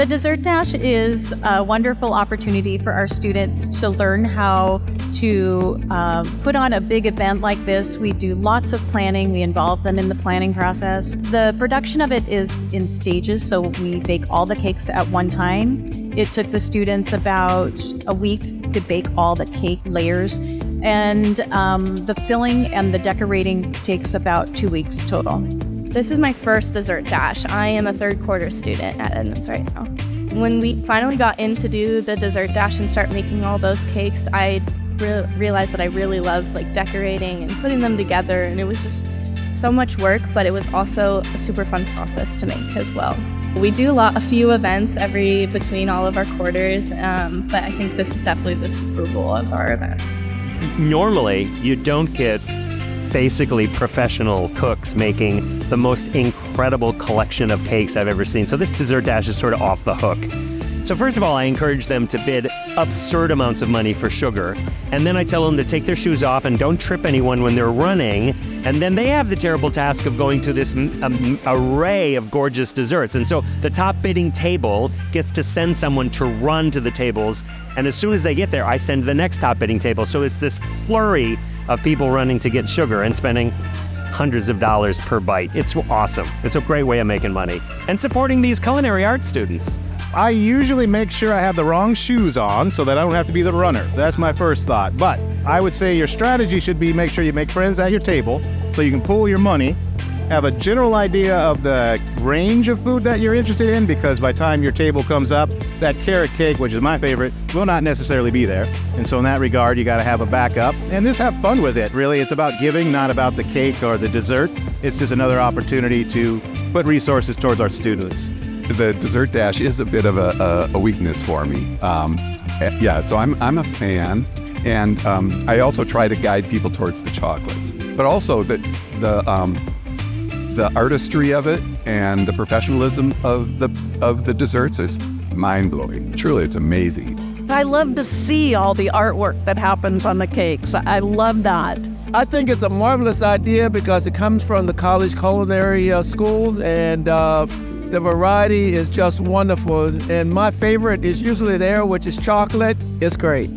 The Dessert Dash is a wonderful opportunity for our students to learn how to put on a big event like this. We do lots of planning. We involve them in the planning process. The production of it is in stages, so we bake all the cakes at one time. It took the students about a week to bake all the cake layers, and the filling and the decorating takes about 2 weeks total. This is my first Dessert Dash. I am a third quarter student at Edmonds right now. When we finally got in to do the Dessert Dash and start making all those cakes, I realized that I really loved decorating and putting them together, and it was just so much work, but it was also a super fun process to make as well. We do a few events between all of our quarters, but I think this is definitely the Super Bowl of our events. Normally, you don't get basically professional cooks making the most incredible collection of cakes I've ever seen. So this Dessert Dash is sort of off the hook. So first of all, I encourage them to bid absurd amounts of money for sugar. And then I tell them to take their shoes off and don't trip anyone when they're running. And then they have the terrible task of going to this array of gorgeous desserts. And so the top bidding table gets to send someone to run to the tables. And as soon as they get there, I send the next top bidding table. So it's this flurry of people running to get sugar and spending hundreds of dollars per bite. It's awesome. It's a great way of making money and supporting these culinary arts students. I usually make sure I have the wrong shoes on so that I don't have to be the runner. That's my first thought. But I would say your strategy should be make sure you make friends at your table so you can pool your money, have a general idea of the range of food that you're interested in, because by the time your table comes up, that carrot cake, which is my favorite, will not necessarily be there. And so in that regard, you got to have a backup and just have fun with it. Really, it's about giving, not about the cake or the dessert. It's just another opportunity to put resources towards our students. The Dessert Dash is a bit of a weakness for me. So I'm a fan, and I also try to guide people towards the chocolates, but also the artistry of it and the professionalism of the desserts is mind-blowing. Truly, it's amazing. I love to see all the artwork that happens on the cakes. I love that. I think it's a marvelous idea because it comes from the college culinary schools, and the variety is just wonderful. And my favorite is usually there, which is chocolate. It's great.